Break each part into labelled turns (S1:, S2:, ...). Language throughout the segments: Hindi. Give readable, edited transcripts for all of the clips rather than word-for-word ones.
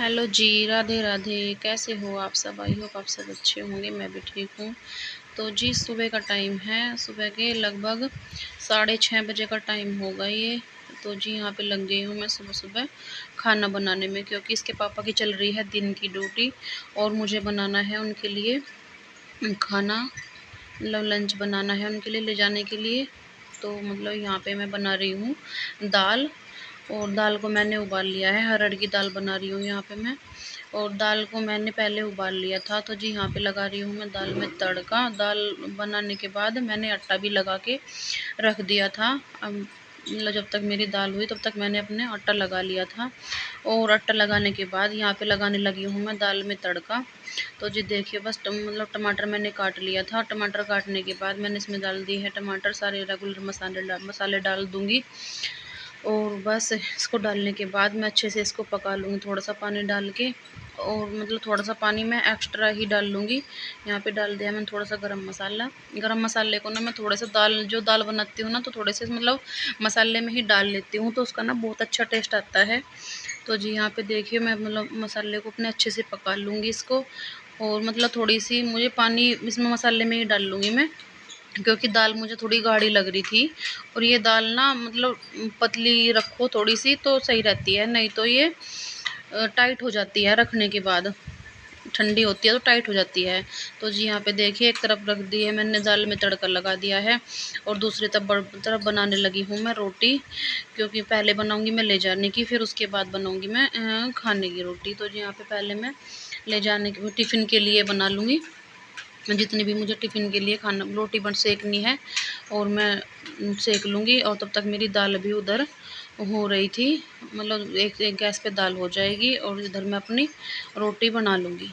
S1: हेलो जी, राधे राधे। कैसे हो आप सब? आई होप आप सब अच्छे होंगे। मैं भी ठीक हूँ। तो जी सुबह का टाइम है, सुबह के लगभग 6:30 बजे का टाइम होगा ये। तो जी यहाँ पे लग गई हूँ मैं सुबह सुबह खाना बनाने में, क्योंकि इसके पापा की चल रही है दिन की ड्यूटी और मुझे बनाना है उनके लिए खाना, मतलब लंच बनाना है उनके लिए ले जाने के लिए। तो मतलब यहाँ पे मैं बना रही हूँ दाल, और दाल को मैंने उबाल लिया है। अरहर की दाल बना रही हूँ यहाँ पे मैं, और दाल को मैंने पहले उबाल लिया था। तो जी यहाँ पे लगा रही हूँ मैं दाल में तड़का। दाल बनाने के बाद मैंने आटा भी लगा के रख दिया था। अब मतलब जब तक मेरी दाल हुई तब तक मैंने अपने आटा लगा लिया था, और आटा लगाने के बाद यहाँ पे लगाने लगी हूँ मैं दाल में तड़का। तो जी देखिए बस मतलब टमाटर मैंने काट लिया था। टमाटर काटने के बाद मैंने इसमें डाल दिए हैं टमाटर, सारे रेगुलर मसाले डाल दूँगी। और बस इसको डालने के बाद मैं अच्छे से इसको पका लूँगी थोड़ा सा पानी डाल के, और मतलब थोड़ा सा पानी मैं एक्स्ट्रा ही डाल लूँगी। यहाँ पे डाल दिया मैंने थोड़ा सा गरम मसाला। गरम मसाले को ना मैं थोड़ा सा दाल बनाती हूँ ना, तो थोड़े से मतलब मसाले में ही डाल लेती हूँ, तो उसका ना बहुत अच्छा टेस्ट आता है। तो जी यहाँ पे देखिए मैं मतलब मसाले को अपने अच्छे से पका लूँगी इसको, और मतलब थोड़ी सी मुझे पानी इसमें मसाले में ही डाल लूँगी मैं, क्योंकि दाल मुझे थोड़ी गाढ़ी लग रही थी। और ये दाल ना मतलब पतली रखो थोड़ी सी तो सही रहती है, नहीं तो ये टाइट हो जाती है रखने के बाद, ठंडी होती है तो टाइट हो जाती है। तो जी यहाँ पे देखिए एक तरफ रख दी है मैंने, दाल में तड़का लगा दिया है, और दूसरी तरफ बनाने लगी हूँ मैं रोटी, क्योंकि पहले बनाऊँगी मैं ले जाने की, फिर उसके बाद बनाऊँगी मैं खाने की रोटी। तो जी यहाँ पे पहले मैं ले जाने की टिफ़िन के लिए बना लूँगी, जितनी भी मुझे टिफ़िन के लिए खाना रोटी सेकनी है, और मैं सेक लूँगी। और तब तक मेरी दाल भी उधर हो रही थी, मतलब एक गैस पे दाल हो जाएगी और इधर मैं अपनी रोटी बना लूँगी।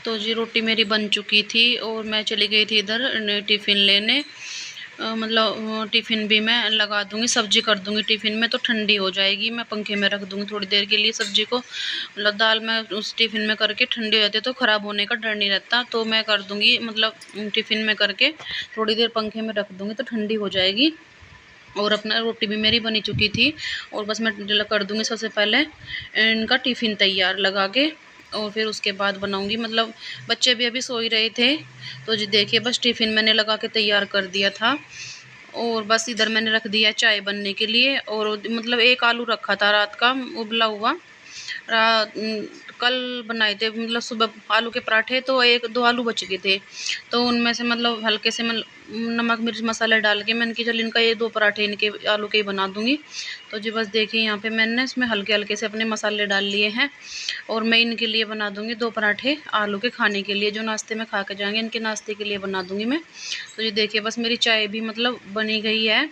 S1: तो जी रोटी मेरी बन चुकी थी, और मैं चली गई थी इधर टिफ़िन लेने। मतलब टिफ़िन भी मैं लगा दूँगी, सब्ज़ी कर दूँगी टिफ़िन में, तो ठंडी हो जाएगी। मैं पंखे में रख दूँगी थोड़ी देर के लिए सब्ज़ी को, मतलब दाल में उस टिफ़िन में करके ठंडी हो जाती है तो ख़राब होने का डर नहीं रहता। तो मैं कर दूँगी मतलब टिफ़िन में करके थोड़ी देर पंखे में रख दूँगी तो ठंडी हो जाएगी। और अपना रोटी भी मेरी बनी चुकी थी, और बस मैं कर दूँगी सबसे पहले इनका टिफ़िन तैयार लगा के, और फिर उसके बाद बनाऊँगी। मतलब बच्चे भी अभी सो ही रहे थे। तो जी देखिए बस टिफ़िन मैंने लगा के तैयार कर दिया था, और बस इधर मैंने रख दिया चाय बनने के लिए। और मतलब एक आलू रखा था रात का उबला हुआ, कल बनाए थे मतलब सुबह आलू के पराठे, तो 1-2 आलू बच गए थे। तो उनमें से मतलब हल्के से मैं नमक मिर्च मसाला डाल के मैंने कि चल इनका ये 2 पराठे इनके आलू के ही बना दूँगी। तो जी बस देखिए यहाँ पे मैंने इसमें हल्के-हल्के से अपने मसाले डाल लिए हैं, और मैं इनके लिए बना दूँगी 2 पराठे आलू के खाने के लिए, जो नाश्ते में खा के जाएँगे, इनके नाश्ते के लिए बना दूँगी मैं। तो ये देखिए बस मेरी चाय भी मतलब बनी गई है,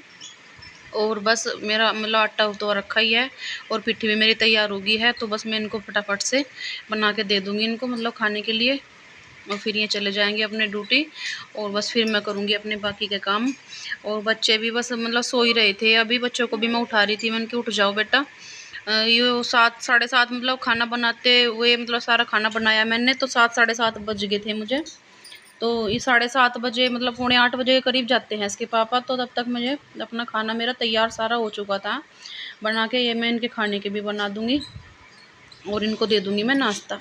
S1: और बस मेरा मतलब आटा तो रखा ही है, और पिट्ठी भी मेरी तैयार हो गई है। तो बस मैं इनको फटाफट से बना के दे दूँगी इनको मतलब खाने के लिए, और फिर ये चले जाएँगे अपने ड्यूटी, और बस फिर मैं करूँगी अपने बाकी के काम। और बच्चे भी बस मतलब सो ही रहे थे। अभी बच्चों को भी मैं उठा रही थी, मैंने कि उठ जाओ बेटा। ये 7 साढ़े 7 मतलब खाना बनाते हुए मतलब सारा खाना बनाया मैंने, तो 7 साढ़े 7 बज गए थे मुझे। तो ये 7:30 बजे मतलब पौने 8 बजे के करीब जाते हैं इसके पापा, तो तब तक मुझे अपना खाना मेरा तैयार सारा हो चुका था बना के। ये मैं इनके खाने के भी बना दूँगी, और इनको दे दूँगी मैं नाश्ता।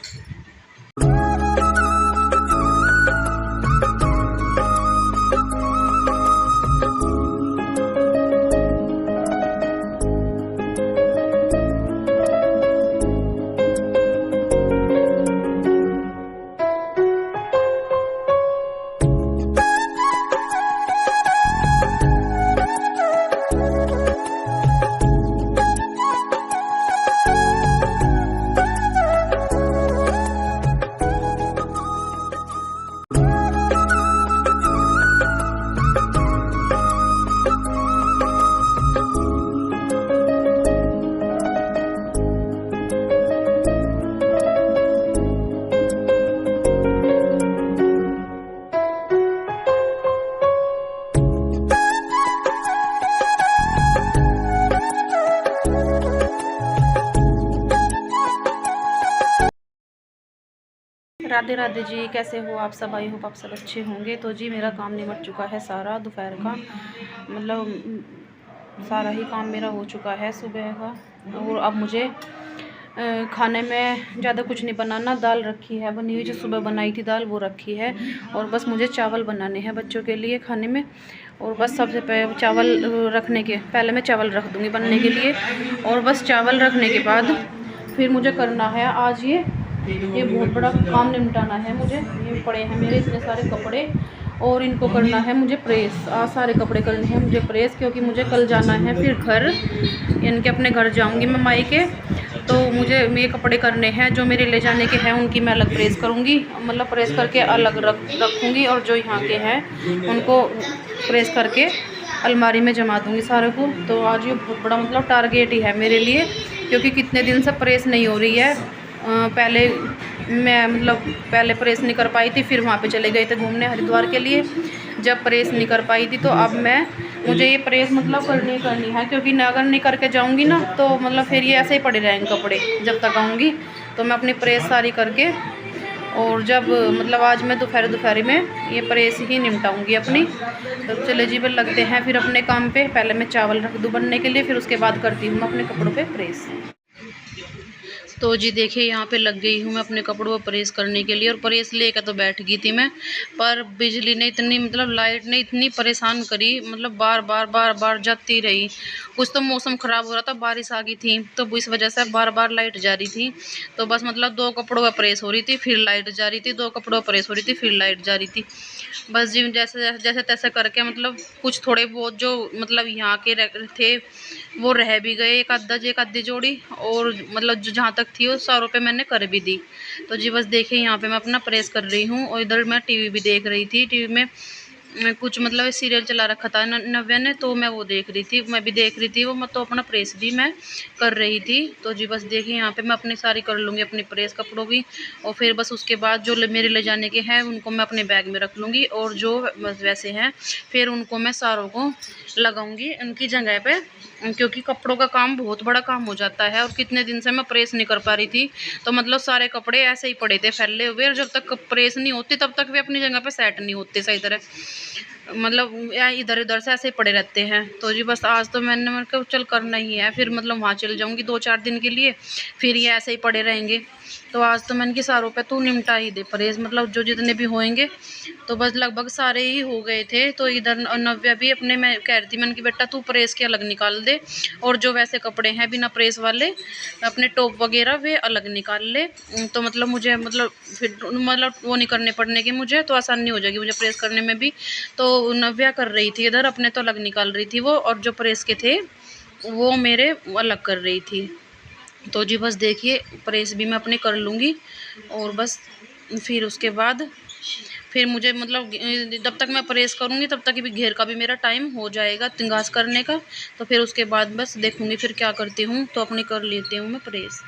S1: राधे राधे जी, कैसे हो आप सब? आई होप आप सब अच्छे होंगे। तो जी मेरा काम निमट चुका है सारा दोपहर का, मतलब सारा ही काम मेरा हो चुका है सुबह का। और अब मुझे खाने में ज़्यादा कुछ नहीं बनाना। दाल रखी है बनी हुई, जो सुबह बनाई थी दाल वो रखी है, और बस मुझे चावल बनाने हैं बच्चों के लिए खाने में। और बस सबसे पहले चावल रखने के पहले मैं चावल रख दूँगी बनने के लिए, और बस चावल रखने के बाद फिर मुझे करना है आज ये बहुत बड़ा काम निपटाना है मुझे। ये पड़े हैं मेरे इतने सारे कपड़े, और इनको करना है मुझे प्रेस। आज सारे कपड़े करने हैं मुझे प्रेस, क्योंकि मुझे कल जाना है फिर घर, इनके अपने घर जाऊंगी मैं मायके। तो मुझे ये कपड़े करने हैं जो मेरे ले जाने के हैं, उनकी मैं अलग प्रेस करूंगी, मतलब प्रेस करके अलग रखूँगी, और जो यहाँ के हैं उनको प्रेस करके अलमारी में जमा दूँगी सारे को। तो आज ये बहुत बड़ा मतलब टारगेट ही है मेरे लिए, क्योंकि कितने दिन से प्रेस नहीं हो रही है। पहले मैं मतलब पहले प्रेस नहीं कर पाई थी, फिर वहाँ पे चले गए थे घूमने हरिद्वार के लिए, जब प्रेस नहीं कर पाई थी। तो अब मुझे ये प्रेस मतलब करनी है, क्योंकि अगर नहीं करके जाऊँगी ना तो मतलब फिर ये ऐसे ही पड़े रहेंगे कपड़े जब तक आऊँगी। तो मैं अपनी प्रेस सारी करके, और जब मतलब आज मैं दोपहर में ये प्रेस ही निपटाऊँगी अपनी। तो चले जी लगते हैं फिर अपने काम पे। पहले मैं चावल रख दूँ बनने के लिए, फिर उसके बाद करती हूँ मैं अपने कपड़ों पे प्रेस। तो जी देखिए यहाँ पे लग गई हूँ मैं अपने कपड़ों पर प्रेस करने के लिए, और प्रेस लेकर तो बैठ गई थी मैं, पर बिजली ने इतनी मतलब लाइट ने इतनी परेशान करी, मतलब बार बार जाती रही। कुछ तो मौसम ख़राब हो रहा था, बारिश आ गई थी, तो इस वजह से बार लाइट जा रही थी। तो बस मतलब 2 कपड़ों पर प्रेस हो रही थी, फिर लाइट जा रही थी, 2 कपड़ों पर प्रेस हो रही थी, फिर लाइट जा रही थी। बस जी जैसे तैसे करके मतलब कुछ थोड़े बहुत जो मतलब यहाँ के थे वो रह भी गए, एक आधी जोड़ी, और मतलब जो जहाँ तक थी वो सारों पे मैंने कर भी दी। तो जी बस देखिए यहाँ पे मैं अपना प्रेस कर रही हूँ, और इधर मैं टीवी भी देख रही थी। टीवी में कुछ मतलब सीरियल चला रखा था नव्या ने, तो मैं वो देख रही थी, मैं भी देख रही थी वो, मैं तो अपना प्रेस भी मैं कर रही थी। तो जी बस देखिए यहाँ पे मैं अपनी सारी कर लूँगी अपनी प्रेस कपड़ों की, और फिर बस उसके बाद जो मेरे ले जाने के हैं उनको मैं अपने बैग में रख लूँगी, और जो वैसे हैं फिर उनको मैं सारों को लगाऊंगी उनकी जगह पे, क्योंकि कपड़ों का काम बहुत बड़ा काम हो जाता है। और कितने दिन से मैं प्रेस नहीं कर पा रही थी, तो मतलब सारे कपड़े ऐसे ही पड़े थे फैले हुए, और जब तक प्रेस नहीं होती तब तक वे अपनी जगह पे सेट नहीं होते सही तरह, मतलब इधर उधर से ऐसे ही पड़े रहते हैं। तो जी बस आज तो मैंने मतलब चल करना ही है, फिर मतलब वहाँ चल जाऊँगी 2-4 दिन के लिए, फिर ये ऐसे ही पड़े रहेंगे। तो आज तो मैंने कि सारों पे तू निपटा ही दे प्रेस, मतलब जो जितने भी होंगे। तो बस लगभग सारे ही हो गए थे। तो इधर नव्या भी अपने, मैं कह रही थी मैंने कि बेटा तू प्रेस के अलग निकाल दे, और जो वैसे कपड़े हैं बिना प्रेस वाले अपने टॉप वगैरह वे अलग निकाल ले। तो मतलब मुझे मतलब फिर मतलब वो नहीं करने पड़ने की, मुझे तो आसानी हो जाएगी मुझे प्रेस करने में भी। तो नव्या कर रही थी इधर अपने तो अलग निकाल रही थी वो, और जो प्रेस के थे वो मेरे अलग कर रही थी। तो जी बस देखिए प्रेस भी मैं अपने कर लूँगी, और बस फिर उसके बाद फिर मुझे मतलब जब तक मैं प्रेस करूँगी तब तक भी घेर का भी मेरा टाइम हो जाएगा घास करने का। तो फिर उसके बाद बस देखूँगी फिर क्या करती हूँ, तो अपनी कर लेती हूँ मैं प्रेस।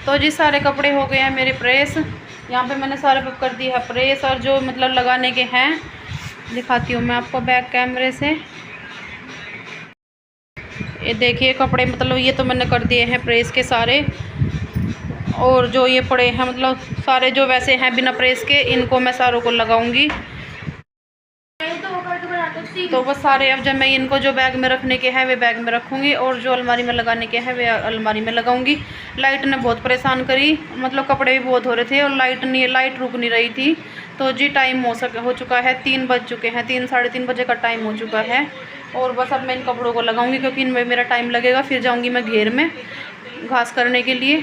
S1: तो जी सारे कपड़े हो गए हैं मेरे प्रेस, यहाँ पे मैंने सारे कर दी है प्रेस। और जो मतलब लगाने के हैं दिखाती हूँ मैं आपको बैक कैमरे से। ये देखिए कपड़े मतलब ये तो मैंने कर दिए हैं प्रेस के सारे, और जो ये पड़े हैं मतलब सारे जो वैसे हैं बिना प्रेस के, इनको मैं सारों को लगाऊंगी। तो बस सारे अब जब मैं इनको जो बैग में रखने के हैं वे बैग में रखूँगी, और जो अलमारी में लगाने के हैं वे अलमारी में लगाऊंगी। लाइट ने बहुत परेशान करी, मतलब कपड़े भी बहुत हो रहे थे, और लाइट रुक नहीं रही थी। तो जी टाइम हो चुका है, 3 बज चुके हैं, 3-3:30 बजे का टाइम हो चुका है। और बस अब मैं इन कपड़ों को लगाऊंगी, क्योंकि इनमें मेरा टाइम लगेगा। फिर जाऊँगी मैं घेर में घास करने के लिए,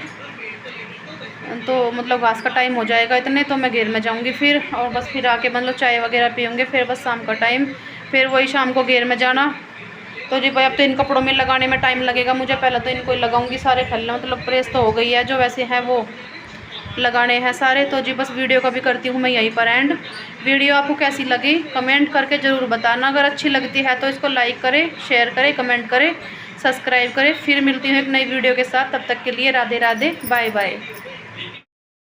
S1: तो मतलब घास का टाइम हो जाएगा इतने, तो मैं घेर में जाऊँगी फिर। और बस फिर आके मतलब चाय वगैरह पीऊँगे, फिर बस शाम का टाइम फिर वही शाम को घेर में जाना। तो जी भाई अब तो इन कपड़ों में लगाने में टाइम लगेगा मुझे, पहले तो इनको लगाऊंगी सारे फैले, मतलब प्रेस तो हो गई है जो वैसे हैं वो, लगाने हैं सारे। तो जी बस वीडियो का भी करती हूँ मैं यहीं पर एंड। वीडियो आपको कैसी लगी कमेंट करके ज़रूर बताना। अगर अच्छी लगती है तो इसको लाइक करें, शेयर करें, कमेंट करें, सब्सक्राइब करें। फिर मिलती हूँ एक नई वीडियो के साथ। तब तक के लिए राधे राधे, बाय बाय।